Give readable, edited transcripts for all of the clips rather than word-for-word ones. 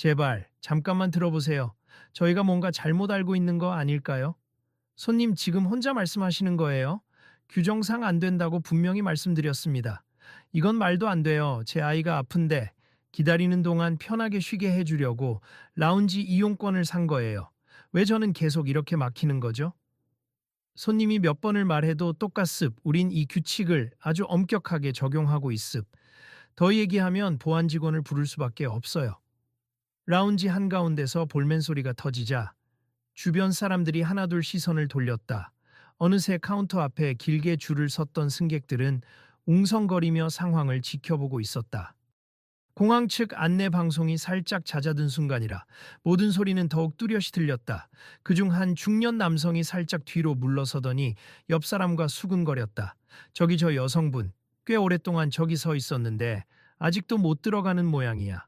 제발, 잠깐만 들어보세요. 저희가 뭔가 잘못 알고 있는 거 아닐까요? 손님 지금 혼자 말씀하시는 거예요? 규정상 안 된다고 분명히 말씀드렸습니다. 이건 말도 안 돼요. 제 아이가 아픈데 기다리는 동안 편하게 쉬게 해주려고 라운지 이용권을 산 거예요. 왜 저는 계속 이렇게 막히는 거죠? 손님이 몇 번을 말해도 똑같습. 우린 이 규칙을 아주 엄격하게 적용하고 있습. 더 얘기하면 보안 직원을 부를 수밖에 없어요. 라운지 한가운데서 볼멘 소리가 터지자 주변 사람들이 하나둘 시선을 돌렸다. 어느새 카운터 앞에 길게 줄을 섰던 승객들은 웅성거리며 상황을 지켜보고 있었다. 공항 측 안내 방송이 살짝 잦아든 순간이라 모든 소리는 더욱 뚜렷이 들렸다. 그중 한 중년 남성이 살짝 뒤로 물러서더니 옆 사람과 수근거렸다. 저기 저 여성분, 꽤 오랫동안 저기 서 있었는데 아직도 못 들어가는 모양이야.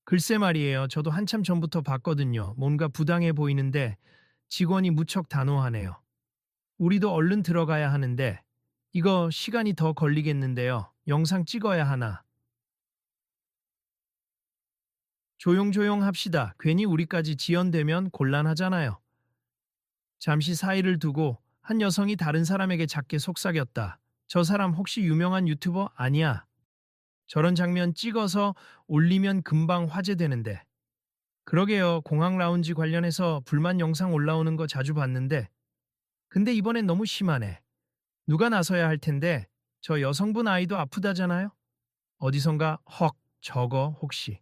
글쎄 말이에요. 저도 한참 전부터 봤거든요. 뭔가 부당해 보이는데 직원이 무척 단호하네요. 우리도 얼른 들어가야 하는데 이거 시간이 더 걸리겠는데요. 영상 찍어야 하나. 조용조용 합시다. 괜히 우리까지 지연되면 곤란하잖아요. 잠시 사이를 두고 한 여성이 다른 사람에게 작게 속삭였다. 저 사람 혹시 유명한 유튜버 아니야? 저런 장면 찍어서 올리면 금방 화제되는데. 그러게요. 공항 라운지 관련해서 불만 영상 올라오는 거 자주 봤는데. 근데 이번엔 너무 심하네. 누가 나서야 할 텐데 저 여성분 아이도 아프다잖아요? 어디선가 헉 저거 혹시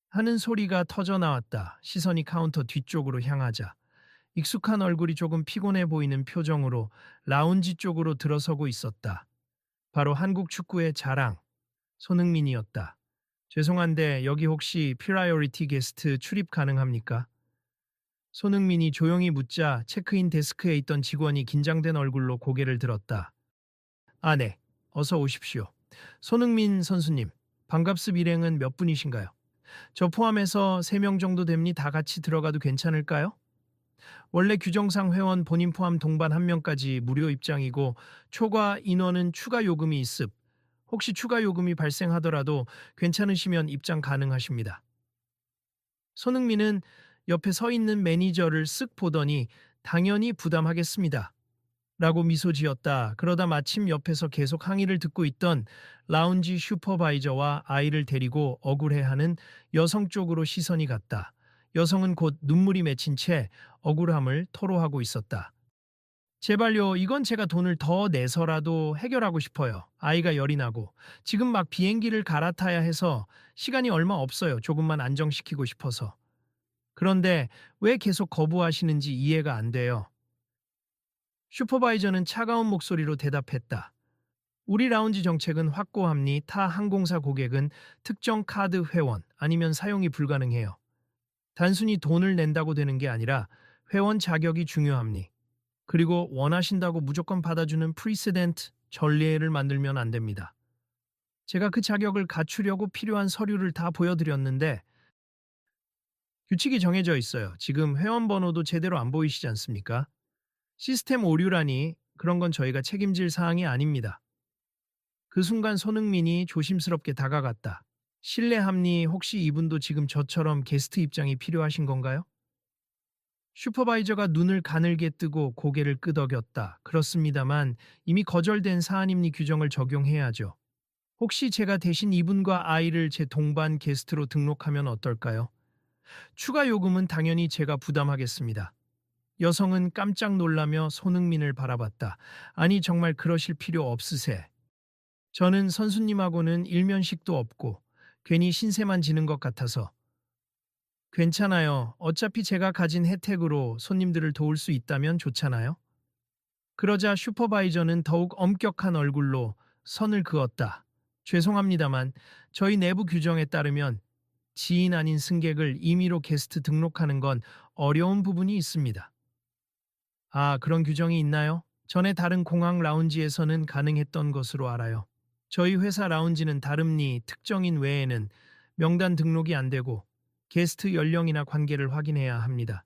하는 소리가 터져 나왔다. 시선이 카운터 뒤쪽으로 향하자 익숙한 얼굴이 조금 피곤해 보이는 표정으로 라운지 쪽으로 들어서고 있었다. 바로 한국 축구의 자랑 손흥민이었다. 죄송한데 여기 혹시 프라이어리티 게스트 출입 가능합니까? 손흥민이 조용히 묻자 체크인 데스크에 있던 직원이 긴장된 얼굴로 고개를 들었다. 아, 네. 어서 오십시오. 손흥민 선수님, 반갑습. 일행은 몇 분이신가요? 저 포함해서 3명 정도 됩니 다 같이 들어가도 괜찮을까요? 원래 규정상 회원 본인 포함 동반 1명까지 무료 입장이고 초과 인원은 추가 요금이 있습. 혹시 추가 요금이 발생하더라도 괜찮으시면 입장 가능하십니다. 손흥민은 옆에 서 있는 매니저를 쓱 보더니 당연히 부담하겠습니다. 라고 미소 지었다. 그러다 마침 옆에서 계속 항의를 듣고 있던 라운지 슈퍼바이저와 아이를 데리고 억울해하는 여성 쪽으로 시선이 갔다. 여성은 곧 눈물이 맺힌 채 억울함을 토로하고 있었다. 제발요, 이건 제가 돈을 더 내서라도 해결하고 싶어요. 아이가 열이 나고 지금 막 비행기를 갈아타야 해서 시간이 얼마 없어요. 조금만 안정시키고 싶어서. 그런데 왜 계속 거부하시는지 이해가 안 돼요. 슈퍼바이저는 차가운 목소리로 대답했다. 우리 라운지 정책은 확고합니. 타 항공사 고객은 특정 카드 회원 아니면 사용이 불가능해요. 단순히 돈을 낸다고 되는 게 아니라 회원 자격이 중요합니. 그리고 원하신다고 무조건 받아주는 프리세덴트 전례를 만들면 안 됩니다. 제가 그 자격을 갖추려고 필요한 서류를 다 보여드렸는데 규칙이 정해져 있어요. 지금 회원 번호도 제대로 안 보이시지 않습니까? 시스템 오류라니 그런 건 저희가 책임질 사항이 아닙니다. 그 순간 손흥민이 조심스럽게 다가갔다. 실례합니 혹시 이분도 지금 저처럼 게스트 입장이 필요하신 건가요? 슈퍼바이저가 눈을 가늘게 뜨고 고개를 끄덕였다. 그렇습니다만 이미 거절된 사안임니 규정을 적용해야죠. 혹시 제가 대신 이분과 아이를 제 동반 게스트로 등록하면 어떨까요? 추가 요금은 당연히 제가 부담하겠습니다. 여성은 깜짝 놀라며 손흥민을 바라봤다. 아니 정말 그러실 필요 없으세. 저는 선수님하고는 일면식도 없고 괜히 신세만 지는 것 같아서. 괜찮아요. 어차피 제가 가진 혜택으로 손님들을 도울 수 있다면 좋잖아요. 그러자 슈퍼바이저는 더욱 엄격한 얼굴로 선을 그었다. 죄송합니다만 저희 내부 규정에 따르면 지인 아닌 승객을 임의로 게스트 등록하는 건 어려운 부분이 있습니다. 아, 그런 규정이 있나요? 전에 다른 공항 라운지에서는 가능했던 것으로 알아요. 저희 회사 라운지는 다름니 특정인 외에는 명단 등록이 안 되고 게스트 연령이나 관계를 확인해야 합니다.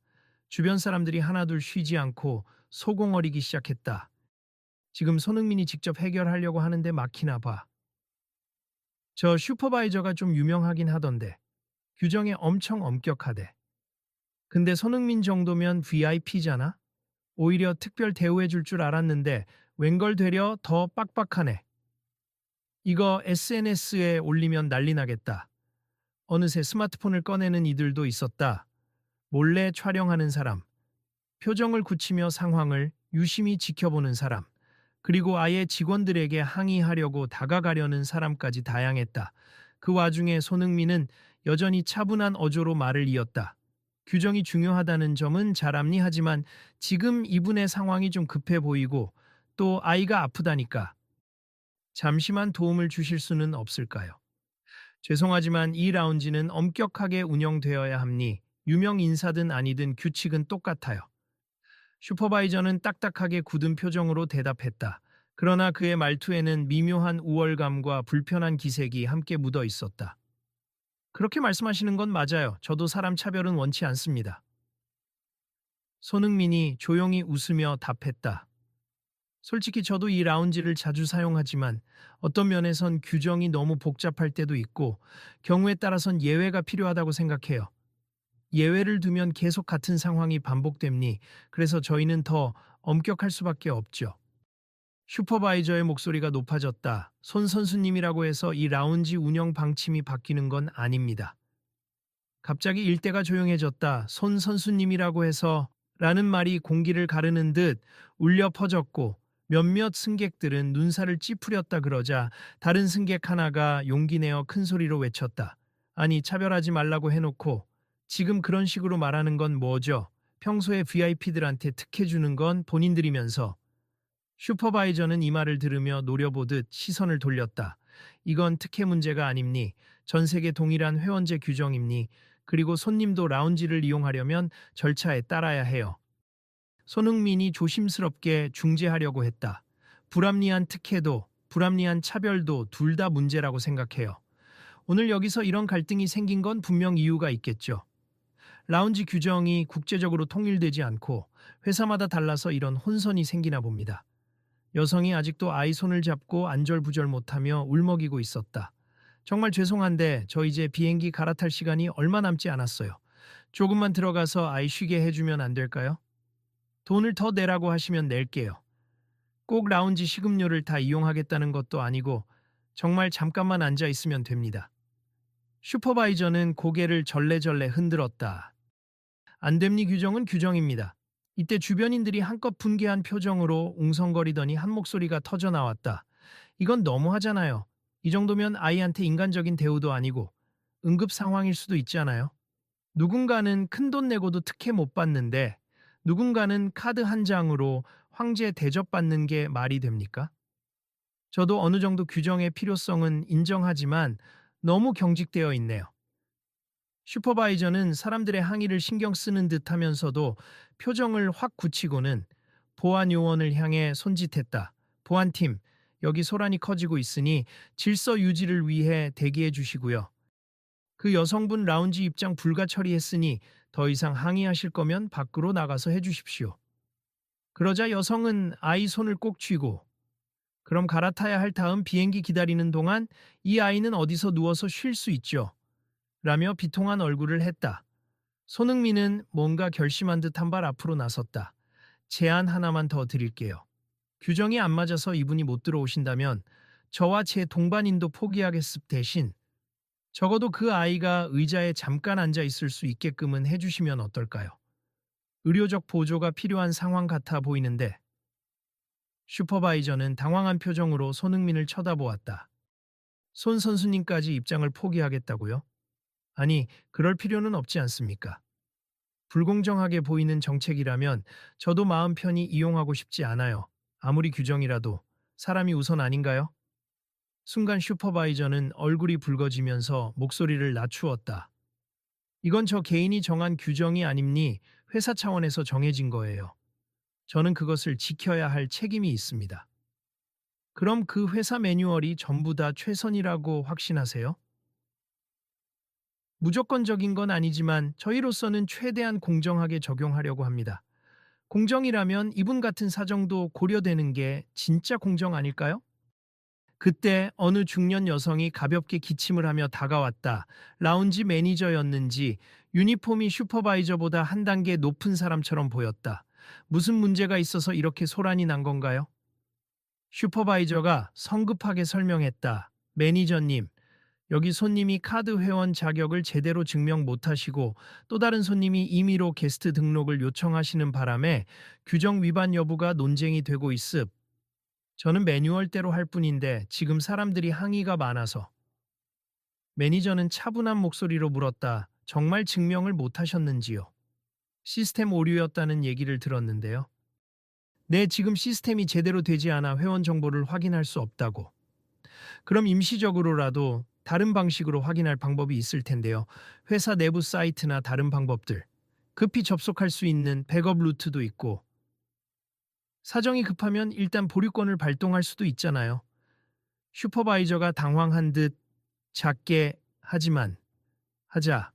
주변 사람들이 하나둘 쉬지 않고 소공어리기 시작했다. 지금 손흥민이 직접 해결하려고 하는데 막히나 봐. 저 슈퍼바이저가 좀 유명하긴 하던데. 규정에 엄청 엄격하대. 근데 손흥민 정도면 VIP잖아? 오히려 특별 대우해 줄 알았는데 웬걸 되려 더 빡빡하네. 이거 SNS에 올리면 난리 나겠다. 어느새 스마트폰을 꺼내는 이들도 있었다. 몰래 촬영하는 사람, 표정을 굳히며 상황을 유심히 지켜보는 사람, 그리고 아예 직원들에게 항의하려고 다가가려는 사람까지 다양했다. 그 와중에 손흥민은 여전히 차분한 어조로 말을 이었다. 규정이 중요하다는 점은 잘 합리하지만 지금 이분의 상황이 좀 급해 보이고 또 아이가 아프다니까 잠시만 도움을 주실 수는 없을까요? 죄송하지만 이 라운지는 엄격하게 운영되어야 합니 유명 인사든 아니든 규칙은 똑같아요. 슈퍼바이저는 딱딱하게 굳은 표정으로 대답했다. 그러나 그의 말투에는 미묘한 우월감과 불편한 기색이 함께 묻어 있었다. 그렇게 말씀하시는 건 맞아요. 저도 사람 차별은 원치 않습니다. 손흥민이 조용히 웃으며 답했다. 솔직히 저도 이 라운지를 자주 사용하지만 어떤 면에선 규정이 너무 복잡할 때도 있고 경우에 따라선 예외가 필요하다고 생각해요. 예외를 두면 계속 같은 상황이 반복됩니. 그래서 저희는 더 엄격할 수밖에 없죠. 슈퍼바이저의 목소리가 높아졌다. 손 선수님이라고 해서 이 라운지 운영 방침이 바뀌는 건 아닙니다. 갑자기 일대가 조용해졌다. 손 선수님이라고 해서 라는 말이 공기를 가르는 듯 울려 퍼졌고 몇몇 승객들은 눈살을 찌푸렸다 그러자 다른 승객 하나가 용기 내어 큰 소리로 외쳤다. 아니 차별하지 말라고 해놓고 지금 그런 식으로 말하는 건 뭐죠? 평소에 VIP들한테 특혜 주는 건 본인들이면서 슈퍼바이저는 이 말을 들으며 노려보듯 시선을 돌렸다. 이건 특혜 문제가 아닙니? 전 세계 동일한 회원제 규정입니? 그리고 손님도 라운지를 이용하려면 절차에 따라야 해요. 손흥민이 조심스럽게 중재하려고 했다. 불합리한 특혜도 불합리한 차별도 둘 다 문제라고 생각해요. 오늘 여기서 이런 갈등이 생긴 건 분명 이유가 있겠죠. 라운지 규정이 국제적으로 통일되지 않고 회사마다 달라서 이런 혼선이 생기나 봅니다. 여성이 아직도 아이 손을 잡고 안절부절 못하며 울먹이고 있었다. 정말 죄송한데 저 이제 비행기 갈아탈 시간이 얼마 남지 않았어요. 조금만 들어가서 아이 쉬게 해주면 안 될까요? 돈을 더 내라고 하시면 낼게요. 꼭 라운지 식음료를 다 이용하겠다는 것도 아니고 정말 잠깐만 앉아 있으면 됩니다. 슈퍼바이저는 고개를 절레절레 흔들었다. 안됨니 규정은 규정입니다. 이때 주변인들이 한껏 분개한 표정으로 웅성거리더니 한 목소리가 터져 나왔다. 이건 너무하잖아요. 이 정도면 아이한테 인간적인 대우도 아니고 응급 상황일 수도 있잖아요. 누군가는 큰돈 내고도 특혜 못 받는데 누군가는 카드 한 장으로 황제 대접받는 게 말이 됩니까? 저도 어느 정도 규정의 필요성은 인정하지만 너무 경직되어 있네요. 슈퍼바이저는 사람들의 항의를 신경 쓰는 듯 하면서도 표정을 확 굳히고는 보안 요원을 향해 손짓했다. 보안팀, 여기 소란이 커지고 있으니 질서 유지를 위해 대기해 주시고요. 그 여성분 라운지 입장 불가 처리했으니 더 이상 항의하실 거면 밖으로 나가서 해 주십시오. 그러자 여성은 아이 손을 꼭 쥐고 그럼 갈아타야 할 다음 비행기 기다리는 동안 이 아이는 어디서 누워서 쉴 수 있죠. 라며 비통한 얼굴을 했다. 손흥민은 뭔가 결심한 듯 한 발 앞으로 나섰다. 제안 하나만 더 드릴게요. 규정이 안 맞아서 이분이 못 들어오신다면 저와 제 동반인도 포기하겠습 대신 적어도 그 아이가 의자에 잠깐 앉아 있을 수 있게끔은 해주시면 어떨까요? 의료적 보조가 필요한 상황 같아 보이는데 슈퍼바이저는 당황한 표정으로 손흥민을 쳐다보았다. 손 선수님까지 입장을 포기하겠다고요? 아니, 그럴 필요는 없지 않습니까? 불공정하게 보이는 정책이라면 저도 마음 편히 이용하고 싶지 않아요. 아무리 규정이라도 사람이 우선 아닌가요? 순간 슈퍼바이저는 얼굴이 붉어지면서 목소리를 낮추었다. 이건 저 개인이 정한 규정이 아닙니 회사 차원에서 정해진 거예요. 저는 그것을 지켜야 할 책임이 있습니다. 그럼 그 회사 매뉴얼이 전부 다 최선이라고 확신하세요? 무조건적인 건 아니지만 저희로서는 최대한 공정하게 적용하려고 합니다. 공정이라면 이분 같은 사정도 고려되는 게 진짜 공정 아닐까요? 그때 어느 중년 여성이 가볍게 기침을 하며 다가왔다. 라운지 매니저였는지 유니폼이 슈퍼바이저보다 한 단계 높은 사람처럼 보였다. 무슨 문제가 있어서 이렇게 소란이 난 건가요? 슈퍼바이저가 성급하게 설명했다. 매니저님, 여기 손님이 카드 회원 자격을 제대로 증명 못하시고 또 다른 손님이 임의로 게스트 등록을 요청하시는 바람에 규정 위반 여부가 논쟁이 되고 있습. 저는 매뉴얼대로 할 뿐인데 지금 사람들이 항의가 많아서. 매니저는 차분한 목소리로 물었다. 정말 증명을 못하셨는지요? 시스템 오류였다는 얘기를 들었는데요. 네, 지금 시스템이 제대로 되지 않아 회원 정보를 확인할 수 없다고. 그럼 임시적으로라도 다른 방식으로 확인할 방법이 있을 텐데요. 회사 내부 사이트나 다른 방법들. 급히 접속할 수 있는 백업 루트도 있고. 사정이 급하면 일단 보류권을 발동할 수도 있잖아요. 슈퍼바이저가 당황한 듯 작게 하지만 하자.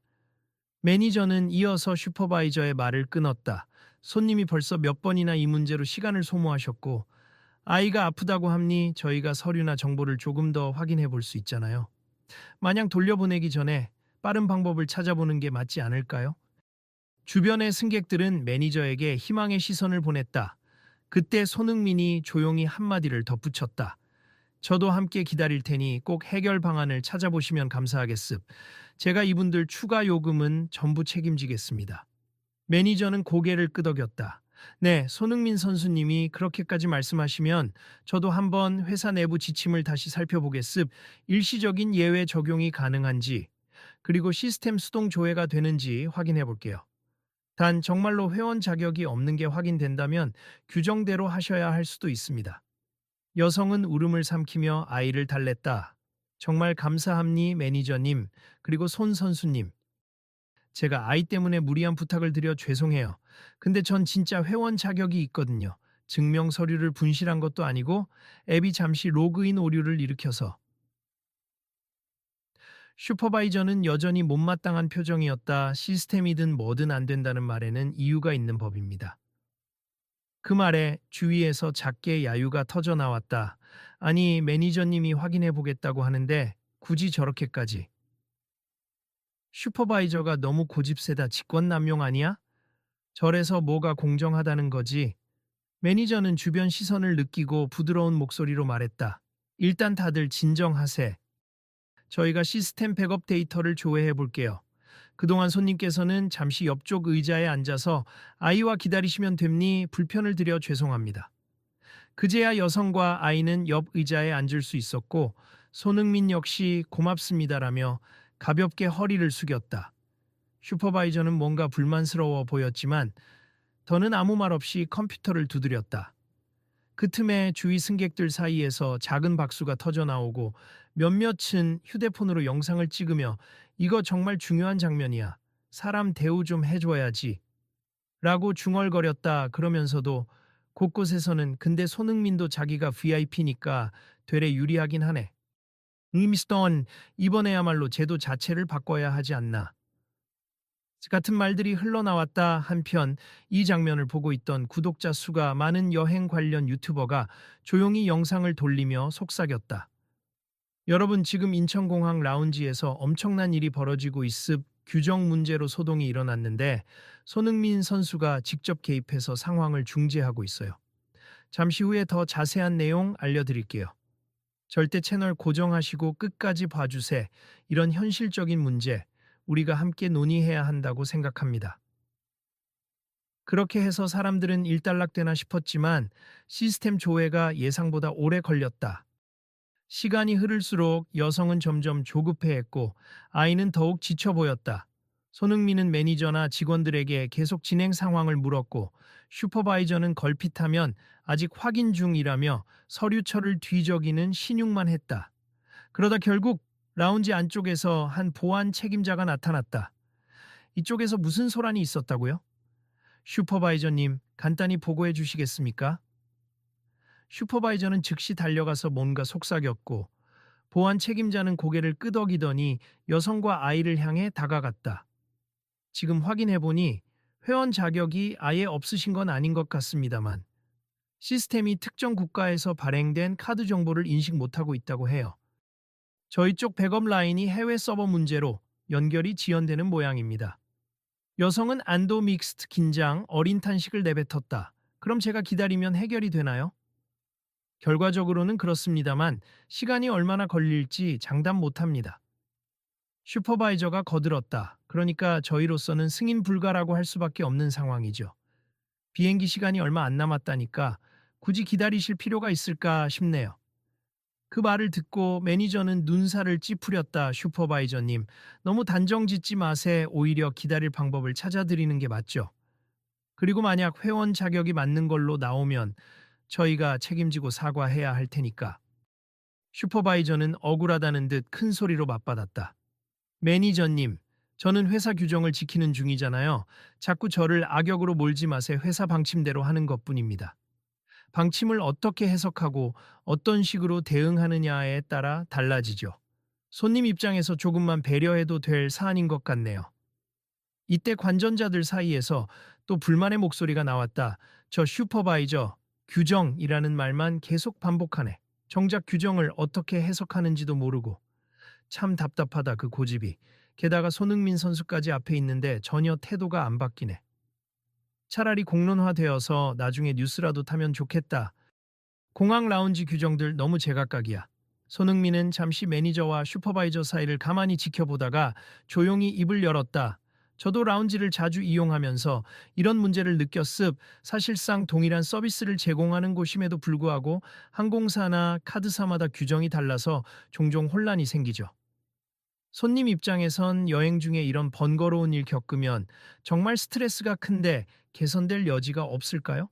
매니저는 이어서 슈퍼바이저의 말을 끊었다. 손님이 벌써 몇 번이나 이 문제로 시간을 소모하셨고 아이가 아프다고 하니 저희가 서류나 정보를 조금 더 확인해 볼 수 있잖아요. 마냥 돌려보내기 전에 빠른 방법을 찾아보는 게 맞지 않을까요? 주변의 승객들은 매니저에게 희망의 시선을 보냈다. 그때 손흥민이 조용히 한마디를 덧붙였다. 저도 함께 기다릴 테니 꼭 해결 방안을 찾아보시면 감사하겠습. 제가 이분들 추가 요금은 전부 책임지겠습니다. 매니저는 고개를 끄덕였다. 네, 손흥민 선수님이 그렇게까지 말씀하시면 저도 한번 회사 내부 지침을 다시 살펴보겠습. 일시적인 예외 적용이 가능한지, 그리고 시스템 수동 조회가 되는지 확인해 볼게요. 단 정말로 회원 자격이 없는 게 확인된다면 규정대로 하셔야 할 수도 있습니다. 여성은 울음을 삼키며 아이를 달랬다. 정말 감사합니 매니저님, 그리고 손 선수님. 제가 아이 때문에 무리한 부탁을 드려 죄송해요. 근데 전 진짜 회원 자격이 있거든요. 증명 서류를 분실한 것도 아니고 앱이 잠시 로그인 오류를 일으켜서. 슈퍼바이저는 여전히 못마땅한 표정이었다. 시스템이든 뭐든 안 된다는 말에는 이유가 있는 법입니다. 그 말에 주위에서 작게 야유가 터져 나왔다. 아니, 매니저님이 확인해 보겠다고 하는데 굳이 저렇게까지. 슈퍼바이저가 너무 고집세다. 직권남용 아니야? 저래서 뭐가 공정하다는 거지? 매니저는 주변 시선을 느끼고 부드러운 목소리로 말했다. 일단 다들 진정하세. 저희가 시스템 백업 데이터를 조회해 볼게요. 그동안 손님께서는 잠시 옆쪽 의자에 앉아서 아이와 기다리시면 됩니 불편을 드려 죄송합니다. 그제야 여성과 아이는 옆 의자에 앉을 수 있었고 손흥민 역시 고맙습니다라며 가볍게 허리를 숙였다. 슈퍼바이저는 뭔가 불만스러워 보였지만 더는 아무 말 없이 컴퓨터를 두드렸다. 그 틈에 주위 승객들 사이에서 작은 박수가 터져 나오고 몇몇은 휴대폰으로 영상을 찍으며 이거 정말 중요한 장면이야. 사람 대우 좀 해줘야지. 라고 중얼거렸다. 그러면서도 곳곳에서는 근데 손흥민도 자기가 VIP니까 되레 유리하긴 하네. 미스턴 이번에야말로 제도 자체를 바꿔야 하지 않나. 같은 말들이 흘러나왔다. 한편 이 장면을 보고 있던 구독자 수가 많은 여행 관련 유튜버가 조용히 영상을 돌리며 속삭였다. 여러분, 지금 인천공항 라운지에서 엄청난 일이 벌어지고 있습. 규정 문제로 소동이 일어났는데 손흥민 선수가 직접 개입해서 상황을 중재하고 있어요. 잠시 후에 더 자세한 내용 알려드릴게요. 절대 채널 고정하시고 끝까지 봐주세. 이런 현실적인 문제 우리가 함께 논의해야 한다고 생각합니다. 그렇게 해서 사람들은 일단락되나 싶었지만 시스템 조회가 예상보다 오래 걸렸다. 시간이 흐를수록 여성은 점점 조급해했고 아이는 더욱 지쳐 보였다. 손흥민은 매니저나 직원들에게 계속 진행 상황을 물었고 슈퍼바이저는 걸핏하면 아직 확인 중이라며 서류처를 뒤적이는 신용만 했다. 그러다 결국 라운지 안쪽에서 한 보안 책임자가 나타났다. 이쪽에서 무슨 소란이 있었다고요? 슈퍼바이저님, 간단히 보고해 주시겠습니까? 슈퍼바이저는 즉시 달려가서 뭔가 속삭였고 보안 책임자는 고개를 끄덕이더니 여성과 아이를 향해 다가갔다. 지금 확인해보니 회원 자격이 아예 없으신 건 아닌 것 같습니다만 시스템이 특정 국가에서 발행된 카드 정보를 인식 못하고 있다고 해요. 저희 쪽 백업 라인이 해외 서버 문제로 연결이 지연되는 모양입니다. 여성은 안도 믹스트 긴장 어린 탄식을 내뱉었다. 그럼 제가 기다리면 해결이 되나요? 결과적으로는 그렇습니다만 시간이 얼마나 걸릴지 장담 못합니다. 슈퍼바이저가 거들었다. 그러니까 저희로서는 승인 불가라고 할 수밖에 없는 상황이죠. 비행기 시간이 얼마 안 남았다니까 굳이 기다리실 필요가 있을까 싶네요. 그 말을 듣고 매니저는 눈살을 찌푸렸다. 슈퍼바이저님, 너무 단정 짓지 마세. 오히려 기다릴 방법을 찾아드리는 게 맞죠. 그리고 만약 회원 자격이 맞는 걸로 나오면 저희가 책임지고 사과해야 할 테니까. 슈퍼바이저는 억울하다는 듯 큰 소리로 맞받았다. 매니저님, 저는 회사 규정을 지키는 중이잖아요. 자꾸 저를 악역으로 몰지 마세. 회사 방침대로 하는 것뿐입니다. 방침을 어떻게 해석하고 어떤 식으로 대응하느냐에 따라 달라지죠. 손님 입장에서 조금만 배려해도 될 사안인 것 같네요. 이때 관전자들 사이에서 또 불만의 목소리가 나왔다. 저 슈퍼바이저, 규정이라는 말만 계속 반복하네. 정작 규정을 어떻게 해석하는지도 모르고. 참 답답하다 그 고집이. 게다가 손흥민 선수까지 앞에 있는데 전혀 태도가 안 바뀌네. 차라리 공론화되어서 나중에 뉴스라도 타면 좋겠다. 공항 라운지 규정들 너무 제각각이야. 손흥민은 잠시 매니저와 슈퍼바이저 사이를 가만히 지켜보다가 조용히 입을 열었다. 저도 라운지를 자주 이용하면서 이런 문제를 느꼈습. 사실상 동일한 서비스를 제공하는 곳임에도 불구하고 항공사나 카드사마다 규정이 달라서 종종 혼란이 생기죠. 손님 입장에선 여행 중에 이런 번거로운 일 겪으면 정말 스트레스가 큰데 개선될 여지가 없을까요?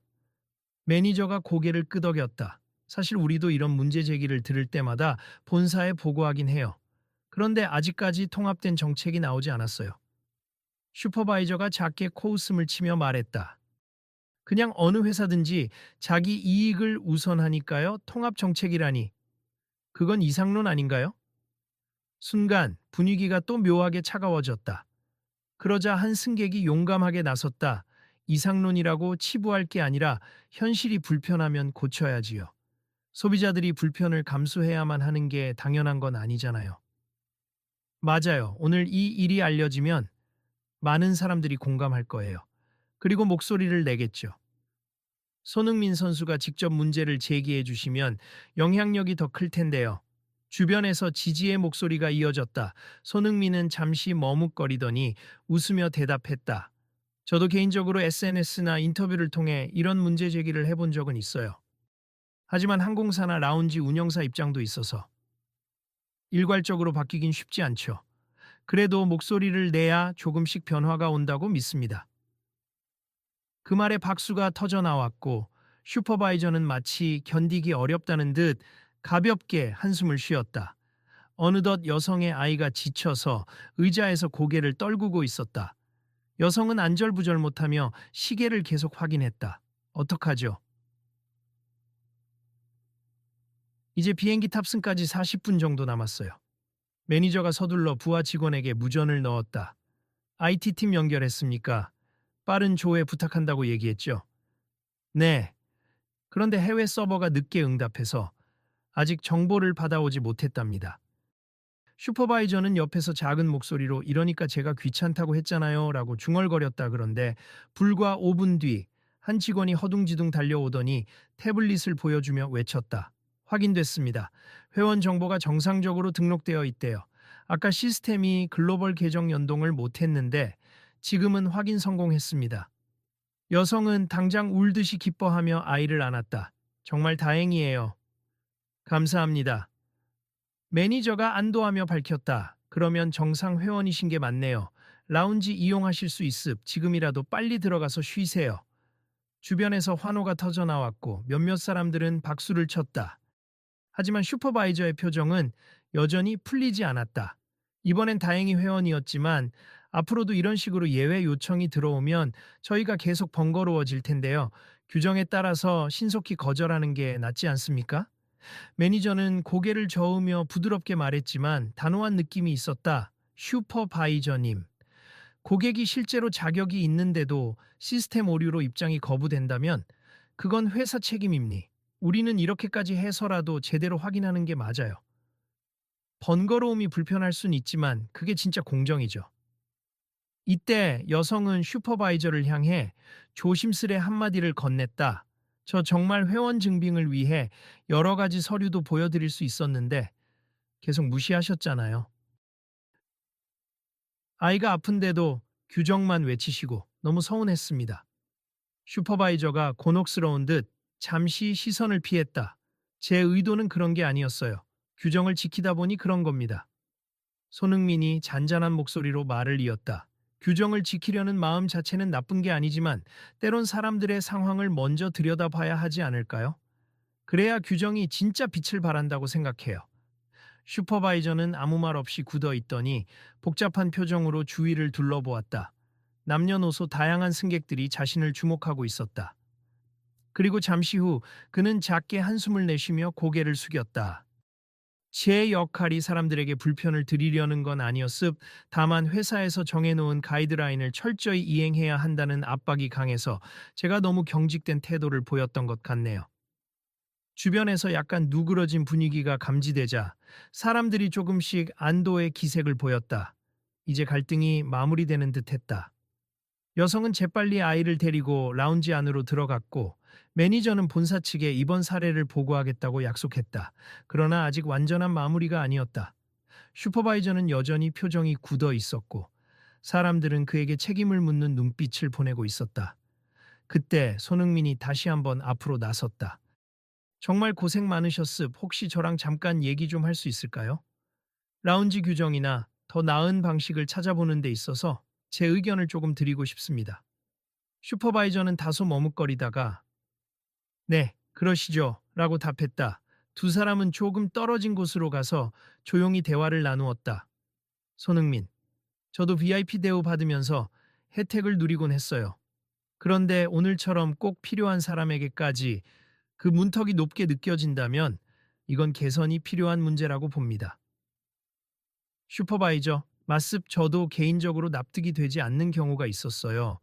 매니저가 고개를 끄덕였다. 사실 우리도 이런 문제 제기를 들을 때마다 본사에 보고하긴 해요. 그런데 아직까지 통합된 정책이 나오지 않았어요. 슈퍼바이저가 작게 코웃음을 치며 말했다. 그냥 어느 회사든지 자기 이익을 우선하니까요. 통합 정책이라니. 그건 이상론 아닌가요? 순간 분위기가 또 묘하게 차가워졌다. 그러자 한 승객이 용감하게 나섰다. 이상론이라고 치부할 게 아니라 현실이 불편하면 고쳐야지요. 소비자들이 불편을 감수해야만 하는 게 당연한 건 아니잖아요. 맞아요. 오늘 이 일이 알려지면 많은 사람들이 공감할 거예요. 그리고 목소리를 내겠죠. 손흥민 선수가 직접 문제를 제기해 주시면 영향력이 더 클 텐데요. 주변에서 지지의 목소리가 이어졌다. 손흥민은 잠시 머뭇거리더니 웃으며 대답했다. 저도 개인적으로 SNS나 인터뷰를 통해 이런 문제 제기를 해본 적은 있어요. 하지만 항공사나 라운지 운영사 입장도 있어서 일괄적으로 바뀌긴 쉽지 않죠. 그래도 목소리를 내야 조금씩 변화가 온다고 믿습니다. 그 말에 박수가 터져 나왔고 슈퍼바이저는 마치 견디기 어렵다는 듯 가볍게 한숨을 쉬었다. 어느덧 여성의 아이가 지쳐서 의자에서 고개를 떨구고 있었다. 여성은 안절부절 못하며 시계를 계속 확인했다. 어떡하죠? 이제 비행기 탑승까지 40분 정도 남았어요. 매니저가 서둘러 부하 직원에게 무전을 넣었다. IT팀 연결했습니까? 빠른 조회 부탁한다고 얘기했죠. 네. 그런데 해외 서버가 늦게 응답해서 아직 정보를 받아오지 못했답니다. 슈퍼바이저는 옆에서 작은 목소리로 이러니까 제가 귀찮다고 했잖아요 라고 중얼거렸다. 그런데 불과 5분 뒤 한 직원이 허둥지둥 달려오더니 태블릿을 보여주며 외쳤다. 확인됐습니다. 회원 정보가 정상적으로 등록되어 있대요. 아까 시스템이 글로벌 계정 연동을 못했는데 지금은 확인 성공했습니다. 여성은 당장 울듯이 기뻐하며 아이를 안았다. 정말 다행이에요. 감사합니다. 매니저가 안도하며 밝혔다. 그러면 정상 회원이신 게 맞네요. 라운지 이용하실 수 있습. 지금이라도 빨리 들어가서 쉬세요. 주변에서 환호가 터져 나왔고 몇몇 사람들은 박수를 쳤다. 하지만 슈퍼바이저의 표정은 여전히 풀리지 않았다. 이번엔 다행히 회원이었지만 앞으로도 이런 식으로 예외 요청이 들어오면 저희가 계속 번거로워질 텐데요. 규정에 따라서 신속히 거절하는 게 낫지 않습니까? 매니저는 고개를 저으며 부드럽게 말했지만 단호한 느낌이 있었다. 슈퍼바이저님. 고객이 실제로 자격이 있는데도 시스템 오류로 입장이 거부된다면 그건 회사 책임입니. 우리는 이렇게까지 해서라도 제대로 확인하는 게 맞아요. 번거로움이 불편할 순 있지만 그게 진짜 공정이죠. 이때 여성은 슈퍼바이저를 향해 조심스레 한마디를 건넸다. 저 정말 회원 증빙을 위해 여러 가지 서류도 보여드릴 수 있었는데 계속 무시하셨잖아요. 아이가 아픈데도 규정만 외치시고 너무 서운했습니다. 슈퍼바이저가 곤혹스러운 듯 잠시 시선을 피했다. 제 의도는 그런 게 아니었어요. 규정을 지키다 보니 그런 겁니다. 손흥민이 잔잔한 목소리로 말을 이었다. 규정을 지키려는 마음 자체는 나쁜 게 아니지만 때론 사람들의 상황을 먼저 들여다봐야 하지 않을까요? 그래야 규정이 진짜 빛을 발한다고 생각해요. 슈퍼바이저는 아무 말 없이 굳어 있더니 복잡한 표정으로 주위를 둘러보았다. 남녀노소 다양한 승객들이 자신을 주목하고 있었다. 그리고 잠시 후 그는 작게 한숨을 내쉬며 고개를 숙였다. 제 역할이 사람들에게 불편을 드리려는 건 아니었습. 다만 회사에서 정해놓은 가이드라인을 철저히 이행해야 한다는 압박이 강해서 제가 너무 경직된 태도를 보였던 것 같네요. 주변에서 약간 누그러진 분위기가 감지되자 사람들이 조금씩 안도의 기색을 보였다. 이제 갈등이 마무리되는 듯했다. 여성은 재빨리 아이를 데리고 라운지 안으로 들어갔고 매니저는 본사 측에 이번 사례를 보고하겠다고 약속했다. 그러나 아직 완전한 마무리가 아니었다. 슈퍼바이저는 여전히 표정이 굳어 있었고 사람들은 그에게 책임을 묻는 눈빛을 보내고 있었다. 그때 손흥민이 다시 한번 앞으로 나섰다. 정말 고생 많으셨습. 혹시 저랑 잠깐 얘기 좀 할 수 있을까요? 라운지 규정이나 더 나은 방식을 찾아보는 데 있어서 제 의견을 조금 드리고 싶습니다. 슈퍼바이저는 다소 머뭇거리다가 네, 그러시죠. 라고 답했다. 두 사람은 조금 떨어진 곳으로 가서 조용히 대화를 나누었다. 손흥민, 저도 VIP 대우 받으면서 혜택을 누리곤 했어요. 그런데 오늘처럼 꼭 필요한 사람에게까지 그 문턱이 높게 느껴진다면 이건 개선이 필요한 문제라고 봅니다. 슈퍼바이저, 맞습. 저도 개인적으로 납득이 되지 않는 경우가 있었어요.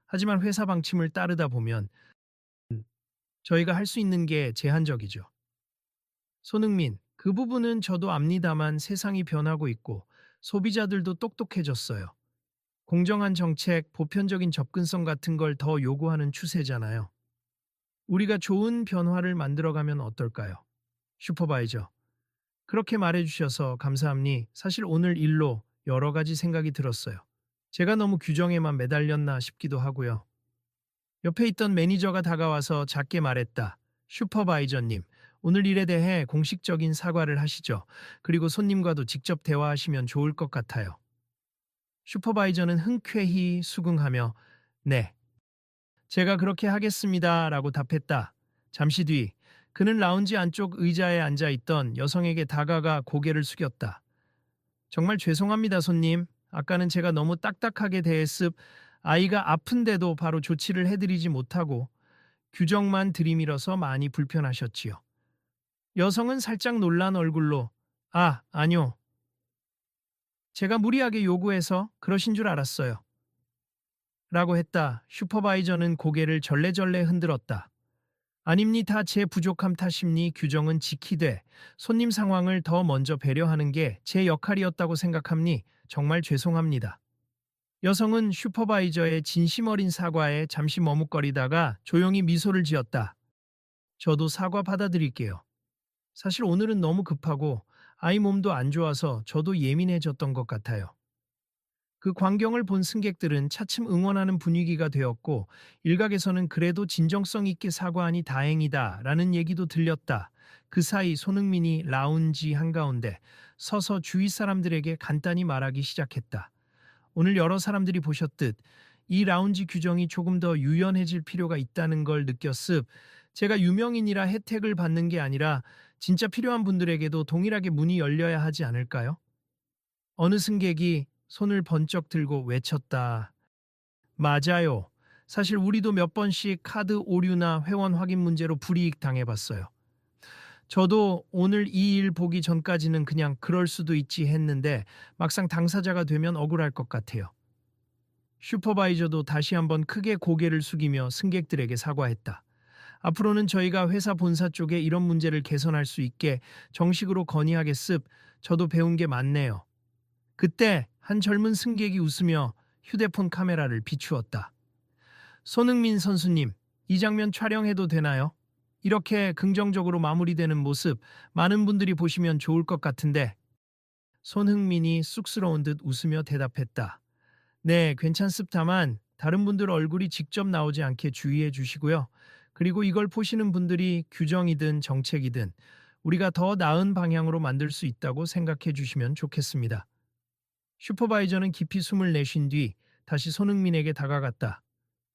하지만 회사 방침을 따르다 보면 저희가 할 수 있는 게 제한적이죠. 손흥민, 그 부분은 저도 압니다만 세상이 변하고 있고 소비자들도 똑똑해졌어요. 공정한 정책, 보편적인 접근성 같은 걸 더 요구하는 추세잖아요. 우리가 좋은 변화를 만들어가면 어떨까요? 슈퍼바이저, 그렇게 말해주셔서 감사합니. 사실 오늘 일로 여러 가지 생각이 들었어요. 제가 너무 규정에만 매달렸나 싶기도 하고요. 옆에 있던 매니저가 다가와서 작게 말했다. 슈퍼바이저님, 오늘 일에 대해 공식적인 사과를 하시죠. 그리고 손님과도 직접 대화하시면 좋을 것 같아요. 슈퍼바이저는 흔쾌히 수긍하며 네, 제가 그렇게 하겠습니다 라고 답했다. 잠시 뒤 그는 라운지 안쪽 의자에 앉아 있던 여성에게 다가가 고개를 숙였다. 정말 죄송합니다, 손님. 아까는 제가 너무 딱딱하게 대했습. 아이가 아픈데도 바로 조치를 해드리지 못하고 규정만 들이밀어서 많이 불편하셨지요. 여성은 살짝 놀란 얼굴로 아니요. 제가 무리하게 요구해서 그러신 줄 알았어요. 라고 했다. 슈퍼바이저는 고개를 절레절레 흔들었다. 아닙니다. 제 부족함 탓입니. 규정은 지키되 손님 상황을 더 먼저 배려하는 게 제 역할이었다고 생각합니. 정말 죄송합니다. 여성은 슈퍼바이저의 진심 어린 사과에 잠시 머뭇거리다가 조용히 미소를 지었다. 저도 사과 받아드릴게요. 사실 오늘은 너무 급하고 아이 몸도 안 좋아서 저도 예민해졌던 것 같아요. 그 광경을 본 승객들은 차츰 응원하는 분위기가 되었고 일각에서는 그래도 진정성 있게 사과하니 다행이다 라는 얘기도 들렸다. 그 사이 손흥민이 라운지 한가운데 서서 주위 사람들에게 간단히 말하기 시작했다. 오늘 여러 사람들이 보셨듯 이 라운지 규정이 조금 더 유연해질 필요가 있다는 걸 느꼈습. 제가 유명인이라 혜택을 받는 게 아니라 진짜 필요한 분들에게도 동일하게 문이 열려야 하지 않을까요? 어느 승객이 손을 번쩍 들고 외쳤다. 맞아요. 사실 우리도 몇 번씩 카드 오류나 회원 확인 문제로 불이익 당해봤어요. 저도 오늘 이 일 보기 전까지는 그냥 그럴 수도 있지 했는데 막상 당사자가 되면 억울할 것 같아요. 슈퍼바이저도 다시 한번 크게 고개를 숙이며 승객들에게 사과했다. 앞으로는 저희가 회사 본사 쪽에 이런 문제를 개선할 수 있게 정식으로 건의하겠습. 저도 배운 게 많네요. 그때 한 젊은 승객이 웃으며 휴대폰 카메라를 비추었다. 손흥민 선수님, 이 장면 촬영해도 되나요? 이렇게 긍정적으로 마무리되는 모습 많은 분들이 보시면 좋을 것 같은데 손흥민이 쑥스러운 듯 웃으며 대답했다. 네, 괜찮습다만 다른 분들 얼굴이 직접 나오지 않게 주의해 주시고요. 그리고 이걸 보시는 분들이 규정이든 정책이든 우리가 더 나은 방향으로 만들 수 있다고 생각해 주시면 좋겠습니다. 슈퍼바이저는 깊이 숨을 내쉰 뒤 다시 손흥민에게 다가갔다.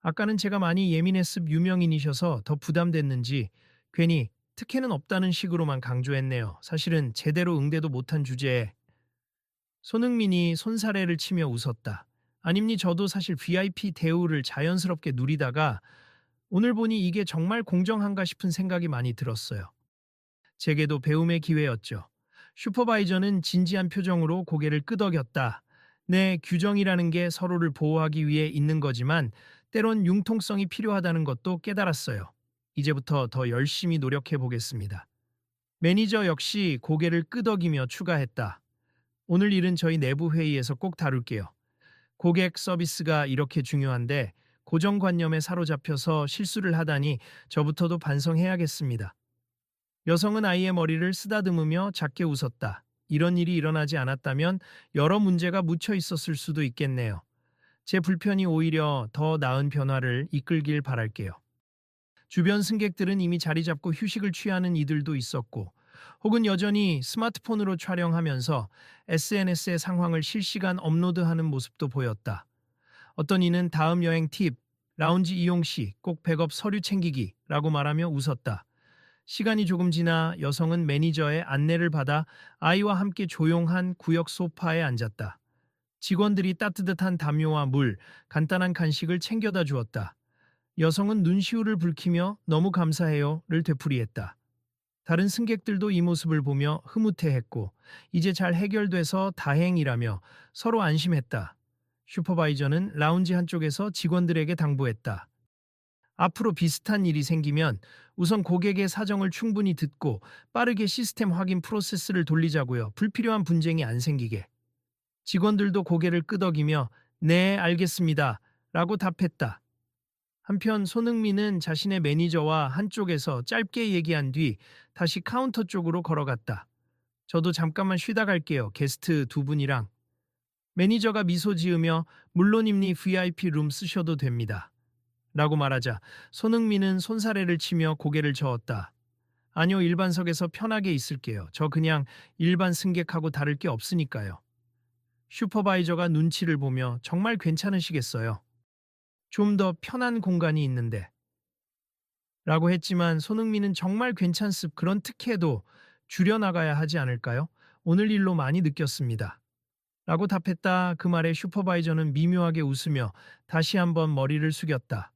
아까는 제가 많이 예민했습. 유명인이셔서 더 부담됐는지 괜히 특혜는 없다는 식으로만 강조했네요. 사실은 제대로 응대도 못한 주제에 손흥민이 손사래를 치며 웃었다. 아닙니 저도 사실 VIP 대우를 자연스럽게 누리다가 오늘 보니 이게 정말 공정한가 싶은 생각이 많이 들었어요. 제게도 배움의 기회였죠. 슈퍼바이저는 진지한 표정으로 고개를 끄덕였다. 네, 규정이라는 게 서로를 보호하기 위해 있는 거지만 때론 융통성이 필요하다는 것도 깨달았어요. 이제부터 더 열심히 노력해 보겠습니다. 매니저 역시 고개를 끄덕이며 추가했다. 오늘 일은 저희 내부 회의에서 꼭 다룰게요. 고객 서비스가 이렇게 중요한데 고정관념에 사로잡혀서 실수를 하다니 저부터도 반성해야겠습니다. 여성은 아이의 머리를 쓰다듬으며 작게 웃었다. 이런 일이 일어나지 않았다면 여러 문제가 묻혀 있었을 수도 있겠네요. 제 불편이 오히려 더 나은 변화를 이끌길 바랄게요. 주변 승객들은 이미 자리 잡고 휴식을 취하는 이들도 있었고, 혹은 여전히 스마트폰으로 촬영하면서 SNS의 상황을 실시간 업로드하는 모습도 보였다. 어떤 이는 다음 여행 팁, 라운지 이용 시 꼭 백업 서류 챙기기라고 말하며 웃었다. 시간이 조금 지나 여성은 매니저의 안내를 받아 아이와 함께 조용한 구역 소파에 앉았다. 직원들이 따뜻한 담요와 물, 간단한 간식을 챙겨다 주었다. 여성은 눈시울을 붉히며 너무 감사해요를 되풀이했다. 다른 승객들도 이 모습을 보며 흐뭇해했고 이제 잘 해결돼서 다행이라며 서로 안심했다. 슈퍼바이저는 라운지 한쪽에서 직원들에게 당부했다. 앞으로 비슷한 일이 생기면 우선 고객의 사정을 충분히 듣고 빠르게 시스템 확인 프로세스를 돌리자고요. 불필요한 분쟁이 안 생기게. 직원들도 고개를 끄덕이며 네, 알겠습니다. 라고 답했다. 한편 손흥민은 자신의 매니저와 한쪽에서 짧게 얘기한 뒤 다시 카운터 쪽으로 걸어갔다. 저도 잠깐만 쉬다 갈게요. 게스트 두 분이랑. 매니저가 미소 지으며 물론입니 VIP 룸 쓰셔도 됩니다. 라고 말하자 손흥민은 손사래를 치며 고개를 저었다. 아니요, 일반석에서 편하게 있을게요. 저 그냥 일반 승객하고 다를 게 없으니까요. 슈퍼바이저가 눈치를 보며 정말 괜찮으시겠어요? 좀 더 편한 공간이 있는데. 라고 했지만 손흥민은 정말 괜찮습. 그런 특혜도 줄여나가야 하지 않을까요? 오늘 일로 많이 느꼈습니다. 라고 답했다. 그 말에 슈퍼바이저는 미묘하게 웃으며 다시 한번 머리를 숙였다.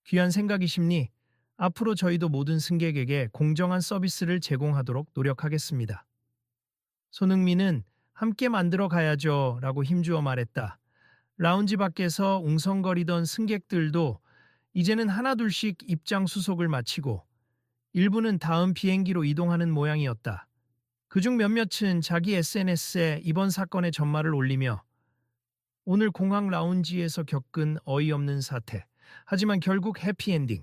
귀한 생각이십니? 앞으로 저희도 모든 승객에게 공정한 서비스를 제공하도록 노력하겠습니다. 손흥민은 함께 만들어 가야죠 라고 힘주어 말했다. 라운지 밖에서 웅성거리던 승객들도 이제는 하나둘씩 입장 수속을 마치고 일부는 다음 비행기로 이동하는 모양이었다. 그중 몇몇은 자기 SNS에 이번 사건의 전말을 올리며 오늘 공항 라운지에서 겪은 어이없는 사태, 하지만 결국 해피엔딩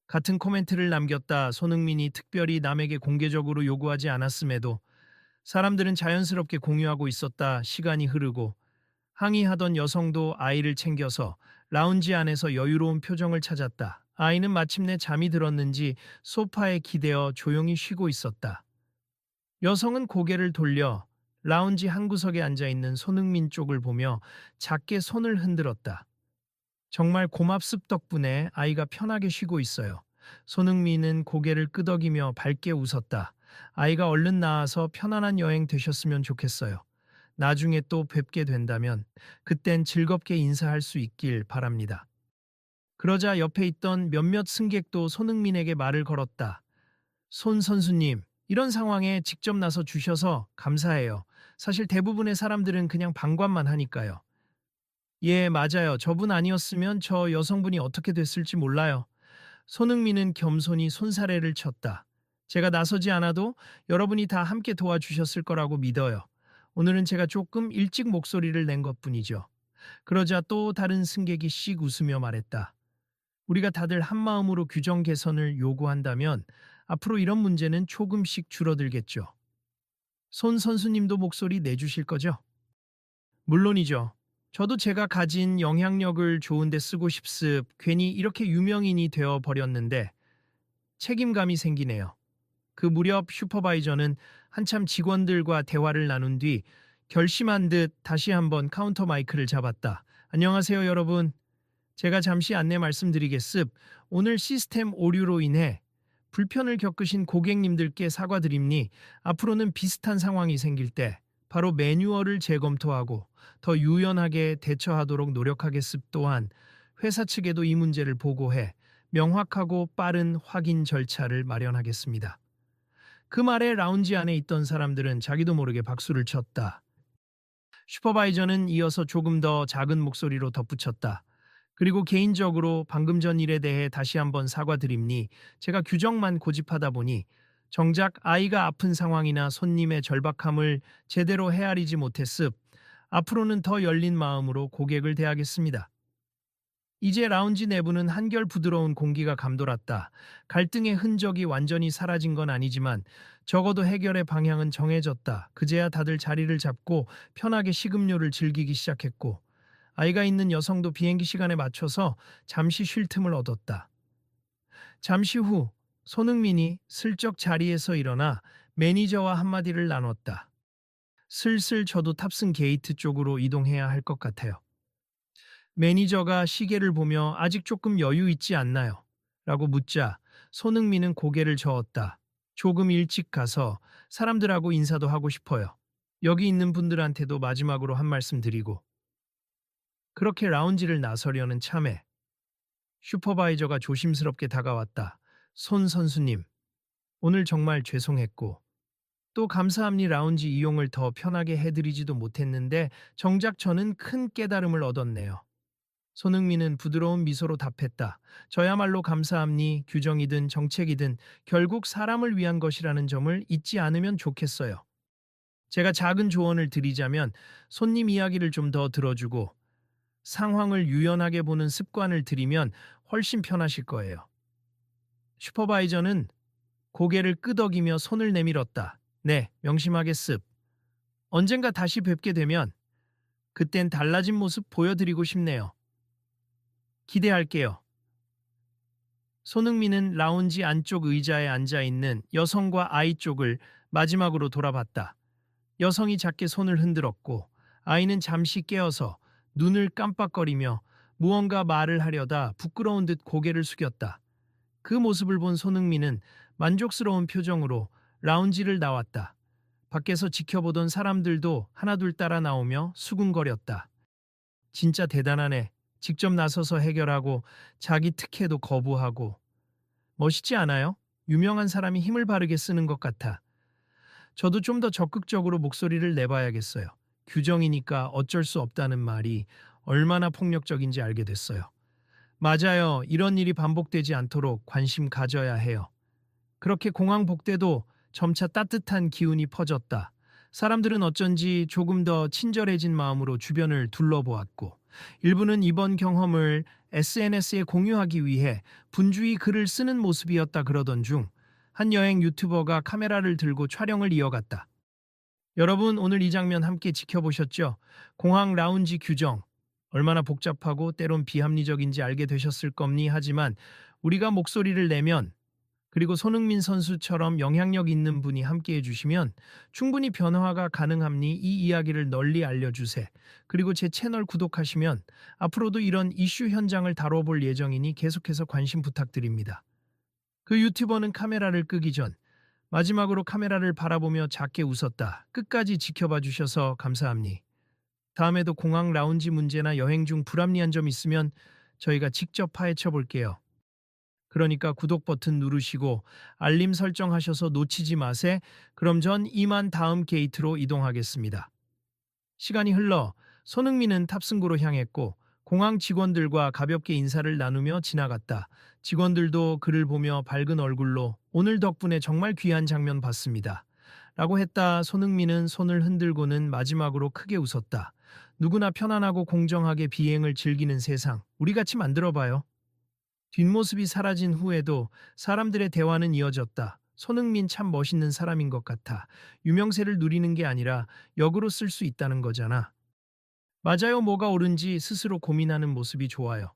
같은 코멘트를 남겼다. 손흥민이 특별히 남에게 공개적으로 요구하지 않았음에도 사람들은 자연스럽게 공유하고 있었다. 시간이 흐르고 항의하던 여성도 아이를 챙겨서 라운지 안에서 여유로운 표정을 찾았다. 아이는 마침내 잠이 들었는지 소파에 기대어 조용히 쉬고 있었다. 여성은 고개를 돌려 라운지 한 구석에 앉아 있는 손흥민 쪽을 보며 작게 손을 흔들었다. 정말 고맙습. 덕분에 아이가 편하게 쉬고 있어요. 손흥민은 고개를 끄덕이며 밝게 웃었다. 아이가 얼른 나아서 편안한 여행 되셨으면 좋겠어요. 나중에 또 뵙게 된다면 그땐 즐겁게 인사할 수 있길 바랍니다. 그러자 옆에 있던 몇몇 승객도 손흥민에게 말을 걸었다. 손 선수님, 이런 상황에 직접 나서 주셔서 감사해요. 사실 대부분의 사람들은 그냥 방관만 하니까요. 예, 맞아요. 저분 아니었으면 저 여성분이 어떻게 됐을지 몰라요. 손흥민은 겸손히 손사래를 쳤다. 제가 나서지 않아도 여러분이 다 함께 도와주셨을 거라고 믿어요. 오늘은 제가 조금 일찍 목소리를 낸 것뿐이죠. 그러자 또 다른 승객이 씩 웃으며 말했다. 우리가 다들 한마음으로 규정 개선을 요구한다면 앞으로 이런 문제는 조금씩 줄어들겠죠. 손 선수님도 목소리 내주실 거죠? 물론이죠. 저도 제가 가진 영향력을 좋은데 쓰고 싶습. 괜히 이렇게 유명인이 되어 버렸는데 책임감이 생기네요. 그 무렵 슈퍼바이저는 한참 직원들과 대화를 나눈 뒤 결심한 듯 다시 한번 카운터 마이크를 잡았다. 안녕하세요, 여러분. 제가 잠시 안내 말씀드리겠습. 오늘 시스템 오류로 인해 불편을 겪으신 고객님들께 사과드립니. 앞으로는 비슷한 상황이 생길 때 바로 매뉴얼을 재검토하고 더 유연하게 대처하도록 노력하겠습. 또한 회사 측에도 이 문제를 보고해 명확하고 빠른 확인 절차를 마련하겠습니다. 그 말에 라운지 안에 있던 사람들은 자기도 모르게 박수를 쳤다. 슈퍼바이저는 이어서 조금 더 작은 목소리로 덧붙였다. 그리고 개인적으로 방금 전 일에 대해 다시 한번 사과드립니. 제가 규정만 고집하다 보니 정작 아이가 아픈 상황이나 손님의 절박함을 제대로 헤아리지 못했습. 앞으로는 더 열린 마음으로 고객을 대하겠습니다. 이제 라운지 내부는 한결 부드러운 공기가 감돌았다. 갈등의 흔적이 완전히 사라진 건 아니지만 적어도 해결의 방향은 정해졌다. 그제야 다들 자리를 잡고 편하게 식음료를 즐기기 시작했고 아이가 있는 여성도 비행기 시간에 맞춰서 잠시 쉴 틈을 얻었다. 잠시 후 손흥민이 슬쩍 자리에서 일어나 매니저와 한마디를 나눴다. 슬슬 저도 탑승 게이트 쪽으로 이동해야 할 것 같아요. 매니저가 시계를 보며 아직 조금 여유 있지 않나요? 라고 묻자 손흥민은 고개를 저었다. 조금 일찍 가서 사람들하고 인사도 하고 싶어요. 여기 있는 분들한테도 마지막으로 한 말씀 드리고. 그렇게 라운지를 나서려는 참에 슈퍼바이저가 조심스럽게 다가왔다. 손 선수님, 오늘 정말 죄송했고 또 감사합니. 라운지 이용을 더 편하게 해드리지도 못했는데 정작 저는 큰 깨달음을 얻었네요. 손흥민은 부드러운 미소로 답했다. 저야말로 감사합니. 규정이든 정책이든 결국 사람을 위한 것이라는 점을 잊지 않으면 좋겠어요. 제가 작은 조언을 드리자면 손님 이야기를 좀 더 들어주고 상황을 유연하게 보는 습관을 들이면 훨씬 편하실 거예요. 슈퍼바이저는 고개를 끄덕이며 손을 내밀었다. 네, 명심하겠습. 언젠가 다시 뵙게 되면 그땐 달라진 모습 보여드리고 싶네요. 기대할게요. 손흥민은 라운지 안쪽 의자에 앉아있는 여성과 아이 쪽을 마지막으로 돌아봤다. 여성이 작게 손을 흔들었고 아이는 잠시 깨어서 눈을 깜빡거리며 무언가 말을 하려다 부끄러운 듯 고개를 숙였다. 그 모습을 본 손흥민은 만족스러운 표정으로 라운지를 나왔다. 밖에서 지켜보던 사람들도 하나둘 따라 나오며 수군거렸다. 진짜 대단하네. 직접 나서서 해결하고 자기 특혜도 거부하고. 멋있지 않아요? 유명한 사람이 힘을 바르게 쓰는 것 같아. 저도 좀 더 적극적으로 목소리를 내봐야겠어요. 규정이니까 어쩔 수 없다는 말이 얼마나 폭력적인지 알게 됐어요. 맞아요. 이런 일이 반복되지 않도록 관심 가져야 해요. 그렇게 공항 복대도 점차 따뜻한 기운이 퍼졌다. 사람들은 어쩐지 조금 더 친절해진 마음으로 주변을 둘러보았고 일부는 이번 경험을 SNS에 공유하기 위해 분주히 글을 쓰는 모습이었다 그러던 중 한 여행 유튜버가 카메라를 들고 촬영을 이어갔다. 여러분 오늘 이 장면 함께 지켜보셨죠? 공항 라운지 규정. 얼마나 복잡하고 때론 비합리적인지 알게 되셨을 겁니. 하지만 우리가 목소리를 내면 그리고 손흥민 선수처럼 영향력 있는 분이 함께 해주시면 충분히 변화가 가능합니. 이 이야기를 널리 알려주세. 그리고 제 채널 구독하시면 앞으로도 이런 이슈 현장을 다뤄볼 예정이니 계속해서 관심 부탁드립니다. 그 유튜버는 카메라를 끄기 전 마지막으로 카메라를 바라보며 작게 웃었다. 끝까지 지켜봐 주셔서 감사합니. 다음에도 공항 라운지 문제나 여행 중 불합리한 점 있으면 저희가 직접 파헤쳐 볼게요. 그러니까 구독 버튼 누르시고 알림 설정하셔서 놓치지 마세. 그럼 전 이만 다음 게이트로 이동하겠습니다. 시간이 흘러 손흥민은 탑승구로 향했고 공항 직원들과 가볍게 인사를 나누며 지나갔다. 직원들도 그를 보며 밝은 얼굴로 오늘 덕분에 정말 귀한 장면 봤습니다. 라고 했다. 손흥민은 손을 흔들고는 마지막으로 크게 웃었다. 누구나 편안하고 공정하게 비행을 즐기는 세상, 우리 같이 만들어봐요. 뒷모습이 사라진 후에도 사람들의 대화는 이어졌다. 손흥민 참 멋있는 사람인 것 같아. 유명세를 누리는 게 아니라 역으로 쓸 수 있다는 거잖아. 맞아요. 뭐가 옳은지 스스로 고민하는 모습이 좋아요.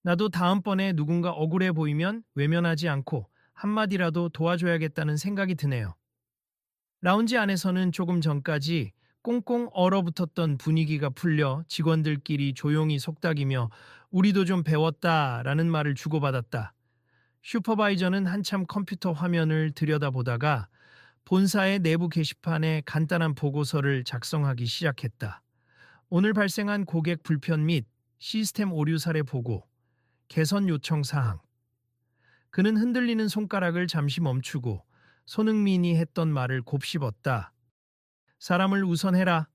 나도 다음번에 누군가 억울해 보이면 외면하지 않고 한마디라도 도와줘야겠다는 생각이 드네요. 라운지 안에서는 조금 전까지 꽁꽁 얼어붙었던 분위기가 풀려 직원들끼리 조용히 속닥이며 우리도 좀 배웠다라는 말을 주고받았다. 슈퍼바이저는 한참 컴퓨터 화면을 들여다보다가 본사의 내부 게시판에 간단한 보고서를 작성하기 시작했다. 오늘 발생한 고객 불편 및 시스템 오류 사례 보고, 개선 요청 사항. 그는 흔들리는 손가락을 잠시 멈추고 손흥민이 했던 말을 곱씹었다. 사람을 우선해라.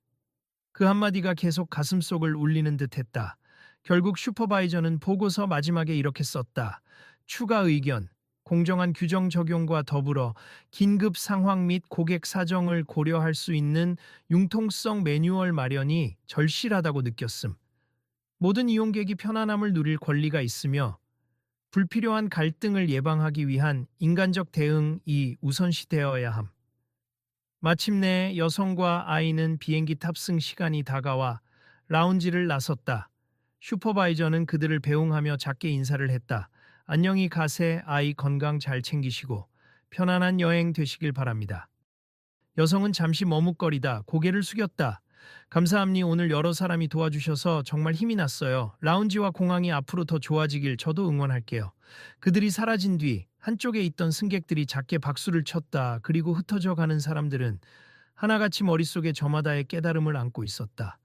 그 한마디가 계속 가슴속을 울리는 듯했다. 결국 슈퍼바이저는 보고서 마지막에 이렇게 썼다. 추가 의견, 공정한 규정 적용과 더불어 긴급 상황 및 고객 사정을 고려할 수 있는 융통성 매뉴얼 마련이 절실하다고 느꼈음. 모든 이용객이 편안함을 누릴 권리가 있으며 불필요한 갈등을 예방하기 위한 인간적 대응이 우선시되어야 함. 마침내 여성과 아이는 비행기 탑승 시간이 다가와 라운지를 나섰다. 슈퍼바이저는 그들을 배웅하며 작게 인사를 했다. 안녕히 가세. 아이 건강 잘 챙기시고 편안한 여행 되시길 바랍니다. 여성은 잠시 머뭇거리다 고개를 숙였다. 감사합니. 오늘 여러 사람이 도와주셔서 정말 힘이 났어요. 라운지와 공항이 앞으로 더 좋아지길 저도 응원할게요. 그들이 사라진 뒤 한쪽에 있던 승객들이 작게 박수를 쳤다. 그리고 흩어져 가는 사람들은 하나같이 머릿속에 저마다의 깨달음을 안고 있었다.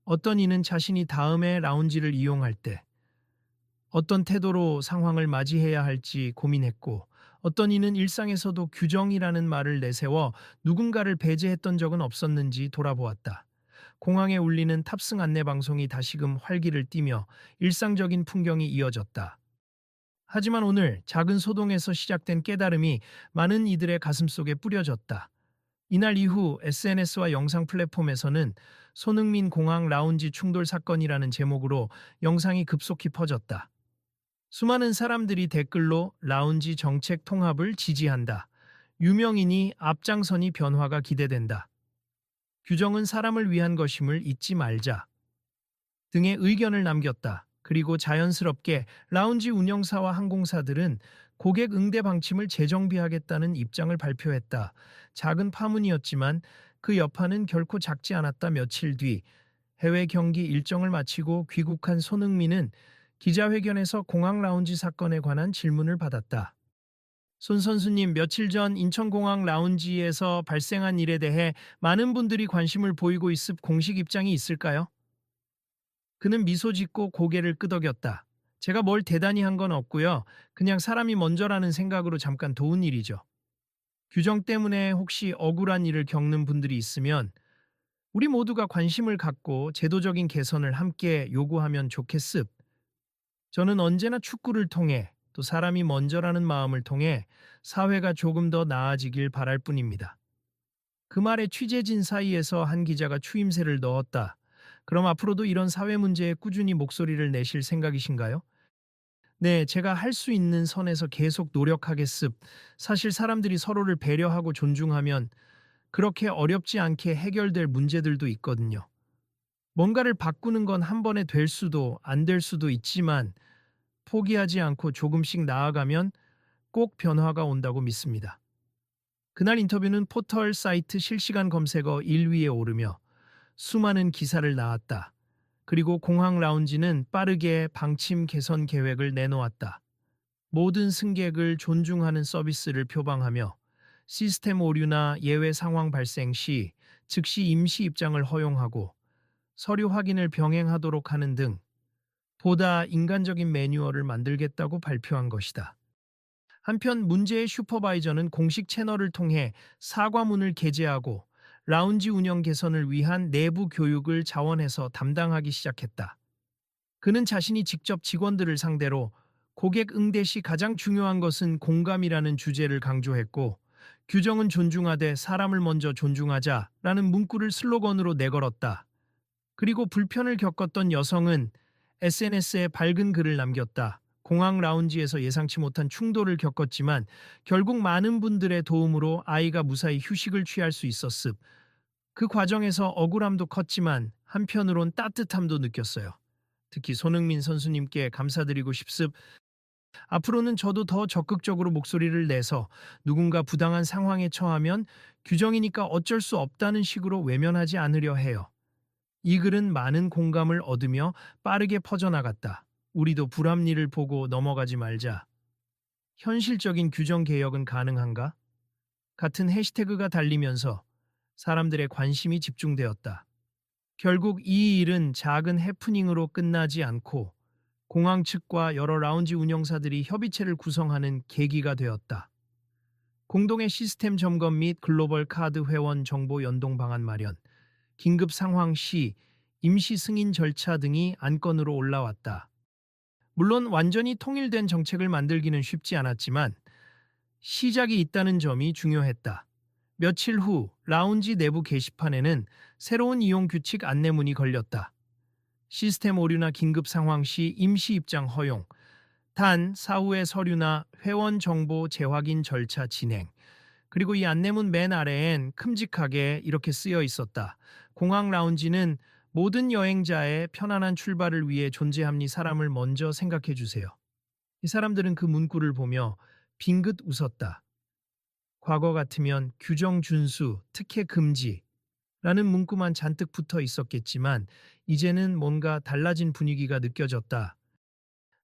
어떤 이는 자신이 다음에 라운지를 이용할 때 어떤 태도로 상황을 맞이해야 할지 고민했고, 어떤 이는 일상에서도 규정이라는 말을 내세워 누군가를 배제했던 적은 없었는지 돌아보았다. 공항에 울리는 탑승 안내 방송이 다시금 활기를 띠며 일상적인 풍경이 이어졌다. 하지만 오늘 작은 소동에서 시작된 깨달음이 많은 이들의 가슴속에 뿌려졌다. 이날 이후 SNS와 영상 플랫폼에서는 손흥민 공항 라운지 충돌 사건이라는 제목으로 영상이 급속히 퍼졌다. 수많은 사람들이 댓글로 라운지 정책 통합을 지지한다. 유명인이 앞장서니 변화가 기대된다. 규정은 사람을 위한 것임을 잊지 말자. 등의 의견을 남겼다. 그리고 자연스럽게 라운지 운영사와 항공사들은 고객 응대 방침을 재정비하겠다는 입장을 발표했다. 작은 파문이었지만 그 여파는 결코 작지 않았다. 며칠 뒤 해외 경기 일정을 마치고 귀국한 손흥민은 기자회견에서 공항 라운지 사건에 관한 질문을 받았다. 손 선수님, 며칠 전 인천공항 라운지에서 발생한 일에 대해 많은 분들이 관심을 보이고 있음 공식 입장이 있을까요? 그는 미소 짓고 고개를 끄덕였다. 제가 뭘 대단히 한 건 없고요. 그냥 사람이 먼저라는 생각으로 잠깐 도운 일이죠. 규정 때문에 혹시 억울한 일을 겪는 분들이 있으면 우리 모두가 관심을 갖고 제도적인 개선을 함께 요구하면 좋겠습. 저는 언제나 축구를 통해 또 사람이 먼저라는 마음을 통해 사회가 조금 더 나아지길 바랄 뿐입니다. 그 말에 취재진 사이에서 한 기자가 추임새를 넣었다. 그럼 앞으로도 이런 사회 문제에 꾸준히 목소리를 내실 생각이신가요? 네, 제가 할 수 있는 선에서 계속 노력하겠습. 사실 사람들이 서로를 배려하고 존중하면 그렇게 어렵지 않게 해결될 문제들도 있거든요. 뭔가를 바꾸는 건 한 번에 될 수도 안 될 수도 있지만 포기하지 않고 조금씩 나아가면 꼭 변화가 온다고 믿습니다. 그날 인터뷰는 포털 사이트 실시간 검색어 1위에 오르며 수많은 기사를 낳았다. 그리고 공항 라운지는 빠르게 방침 개선 계획을 내놓았다. 모든 승객을 존중하는 서비스를 표방하며 시스템 오류나 예외 상황 발생 시 즉시 임시 입장을 허용하고 서류 확인을 병행하도록 하는 등 보다 인간적인 매뉴얼을 만들겠다고 발표한 것이다. 한편 문제의 슈퍼바이저는 공식 채널을 통해 사과문을 게재하고 라운지 운영 개선을 위한 내부 교육을 자원해서 담당하기 시작했다. 그는 자신이 직접 직원들을 상대로 고객 응대 시 가장 중요한 것은 공감이라는 주제를 강조했고, 규정은 존중하되 사람을 먼저 존중하자라는 문구를 슬로건으로 내걸었다. 그리고 불편을 겪었던 여성은 SNS에 밝은 글을 남겼다. 공항 라운지에서 예상치 못한 충돌을 겪었지만 결국 많은 분들의 도움으로 아이가 무사히 휴식을 취할 수 있었습. 그 과정에서 억울함도 컸지만 한편으론 따뜻함도 느꼈어요. 특히 손흥민 선수님께 감사드리고 싶습. 앞으로는 저도 더 적극적으로 목소리를 내서 누군가 부당한 상황에 처하면 규정이니까 어쩔 수 없다는 식으로 외면하지 않으려 해요. 이 글은 많은 공감을 얻으며 빠르게 퍼져나갔다. 우리도 불합리를 보고 넘어가지 말자. 현실적인 규정 개혁은 가능한가? 같은 해시태그가 달리면서 사람들의 관심이 집중되었다. 결국 이 일은 작은 해프닝으로 끝나지 않고 공항 측과 여러 라운지 운영사들이 협의체를 구성하는 계기가 되었다. 공동의 시스템 점검 및 글로벌 카드 회원 정보 연동 방안 마련, 긴급 상황 시 임시 승인 절차 등이 안건으로 올라왔다. 물론 완전히 통일된 정책을 만들기는 쉽지 않았지만 시작이 있다는 점이 중요했다. 며칠 후 라운지 내부 게시판에는 새로운 이용 규칙 안내문이 걸렸다. 시스템 오류나 긴급 상황 시 임시 입장 허용, 단 사후의 서류나 회원 정보 재확인 절차 진행. 그리고 이 안내문 맨 아래엔 큼직하게 이렇게 쓰여 있었다. 공항 라운지는 모든 여행자의 편안한 출발을 위해 존재합니. 사람을 먼저 생각해 주세요. 이 사람들은 그 문구를 보며 빙긋 웃었다. 과거 같으면 규정 준수, 특혜 금지 라는 문구만 잔뜩 붙어 있었겠지만 이제는 뭔가 달라진 분위기가 느껴졌다.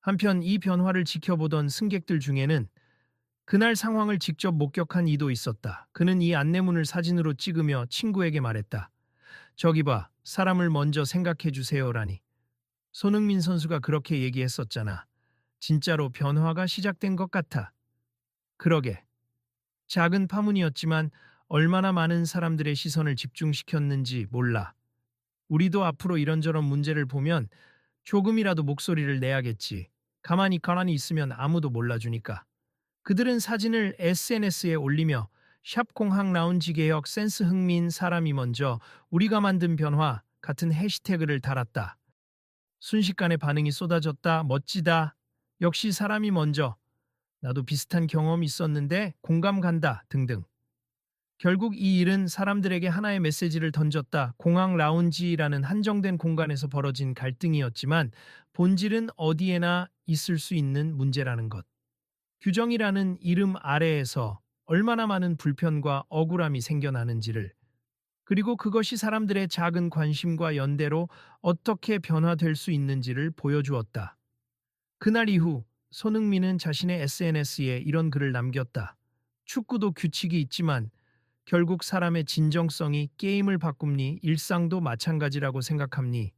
한편 이 변화를 지켜보던 승객들 중에는 그날 상황을 직접 목격한 이도 있었다. 그는 이 안내문을 사진으로 찍으며 친구에게 말했다. 저기 봐, 사람을 먼저 생각해 주세요라니. 손흥민 선수가 그렇게 얘기했었잖아. 진짜로 변화가 시작된 것 같아. 그러게. 작은 파문이었지만 얼마나 많은 사람들의 시선을 집중시켰는지 몰라. 우리도 앞으로 이런저런 문제를 보면 조금이라도 목소리를 내야겠지. 가만히 있으면 아무도 몰라주니까. 그들은 사진을 SNS에 올리며 샵 공항 라운지 개혁 센스 흥민 사람이 먼저 우리가 만든 변화 같은 해시태그를 달았다. 순식간에 반응이 쏟아졌다. 멋지다. 역시 사람이 먼저. 나도 비슷한 경험이 있었는데 공감 간다. 등등. 결국 이 일은 사람들에게 하나의 메시지를 던졌다. 공항 라운지라는 한정된 공간에서 벌어진 갈등이었지만 본질은 어디에나 있을 수 있는 문제라는 것. 규정이라는 이름 아래에서 얼마나 많은 불편과 억울함이 생겨나는지를, 그리고 그것이 사람들의 작은 관심과 연대로 어떻게 변화될 수 있는지를 보여주었다. 그날 이후 손흥민은 자신의 SNS에 이런 글을 남겼다. 축구도 규칙이 있지만 결국 사람의 진정성이 게임을 바꿉니. 일상도 마찬가지라고 생각합니.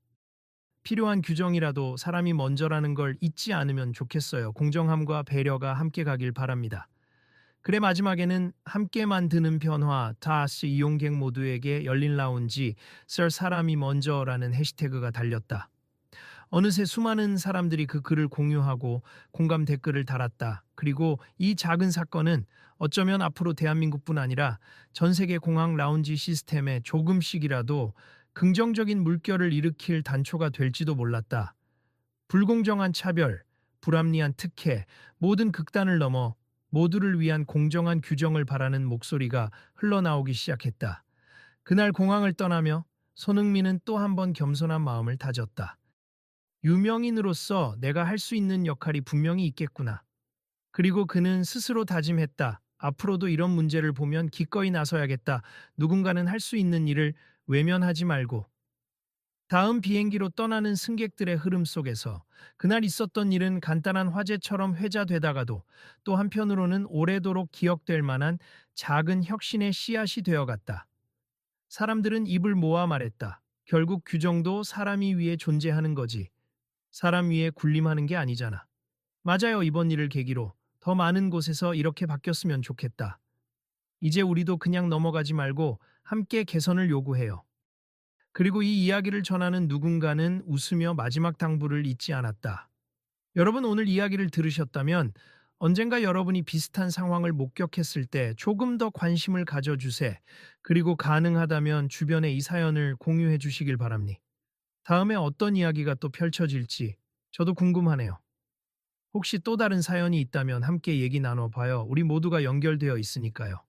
필요한 규정이라도 사람이 먼저라는 걸 잊지 않으면 좋겠어요. 공정함과 배려가 함께 가길 바랍니다. 글의 마지막에는 함께 만드는 변화, 다시 이용객 모두에게 열린 라운지, 썰 사람이 먼저라는 해시태그가 달렸다. 어느새 수많은 사람들이 그 글을 공유하고 공감 댓글을 달았다. 그리고 이 작은 사건은 어쩌면 앞으로 대한민국뿐 아니라 전 세계 공항 라운지 시스템에 조금씩이라도 긍정적인 물결을 일으킬 단초가 될지도 몰랐다. 불공정한 차별, 불합리한 특혜, 모든 극단을 넘어 모두를 위한 공정한 규정을 바라는 목소리가 흘러나오기 시작했다. 그날 공항을 떠나며 손흥민은 또 한 번 겸손한 마음을 다졌다. 유명인으로서 내가 할 수 있는 역할이 분명히 있겠구나. 그리고 그는 스스로 다짐했다. 앞으로도 이런 문제를 보면 기꺼이 나서야겠다. 누군가는 할 수 있는 일을 외면하지 말고. 다음 비행기로 떠나는 승객들의 흐름 속에서 그날 있었던 일은 간단한 화제처럼 회자되다가도 또 한편으로는 오래도록 기억될 만한 작은 혁신의 씨앗이 되어갔다. 사람들은 입을 모아 말했다. 결국 규정도 사람이 위에 존재하는 거지. 사람 위에 군림하는 게 아니잖아. 맞아요. 이번 일을 계기로 더 많은 곳에서 이렇게 바뀌었으면 좋겠다. 이제 우리도 그냥 넘어가지 말고 함께 개선을 요구해요. 그리고 이 이야기를 전하는 누군가는 웃으며 마지막 당부를 잊지 않았다. 여러분 오늘 이야기를 들으셨다면 언젠가 여러분이 비슷한 상황을 목격했을 때 조금 더 관심을 가져주세. 그리고 가능하다면 주변에 이 사연을 공유해 주시길 바랍니다. 다음에 어떤 이야기가 또 펼쳐질지 저도 궁금하네요. 혹시 또 다른 사연이 있다면 함께 얘기 나눠봐요. 우리 모두가 연결되어 있으니까요.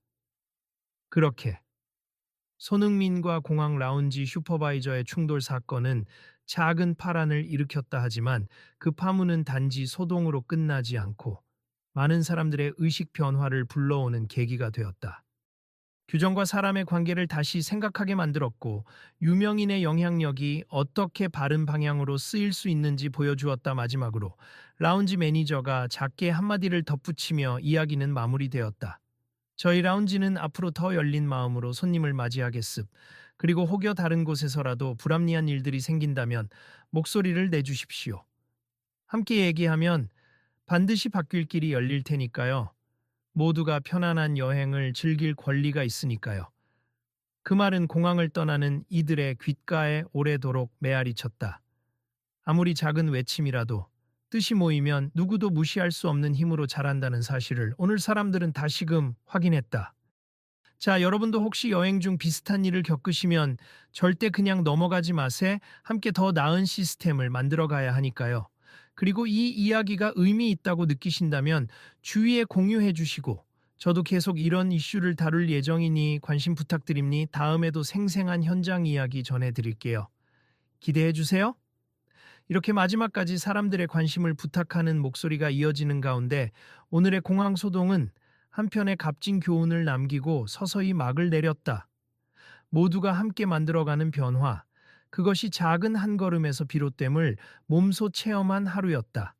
그렇게 손흥민과 공항 라운지 슈퍼바이저의 충돌 사건은 작은 파란을 일으켰다 하지만 그 파문은 단지 소동으로 끝나지 않고 많은 사람들의 의식 변화를 불러오는 계기가 되었다. 규정과 사람의 관계를 다시 생각하게 만들었고 유명인의 영향력이 어떻게 바른 방향으로 쓰일 수 있는지 보여주었다. 마지막으로 라운지 매니저가 작게 한마디를 덧붙이며 이야기는 마무리되었다. 저희 라운지는 앞으로 더 열린 마음으로 손님을 맞이하겠습. 그리고 혹여 다른 곳에서라도 불합리한 일들이 생긴다면 목소리를 내주십시오. 함께 얘기하면 반드시 바뀔 길이 열릴 테니까요. 모두가 편안한 여행을 즐길 권리가 있으니까요. 그 말은 공항을 떠나는 이들의 귓가에 오래도록 메아리 쳤다. 아무리 작은 외침이라도 뜻이 모이면 누구도 무시할 수 없는 힘으로 자란다는 사실을 오늘 사람들은 다시금 확인했다. 자, 여러분도 혹시 여행 중 비슷한 일을 겪으시면 절대 그냥 넘어가지 마세. 함께 더 나은 시스템을 만들어 가야 하니까요. 그리고 이 이야기가 의미 있다고 느끼신다면 주위에 공유해 주시고 저도 계속 이런 이슈를 다룰 예정이니 관심 부탁드립니다. 다음에도 생생한 현장 이야기 전해드릴게요. 기대해 주세요. 이렇게 마지막까지 사람들의 관심을 부탁하는 목소리가 이어지는 가운데 오늘의 공항 소동은 한편의 값진 교훈을 남기고 서서히 막을 내렸다. 모두가 함께 만들어가는 변화, 그것이 작은 한 걸음에서 비롯됨을 몸소 체험한 하루였다.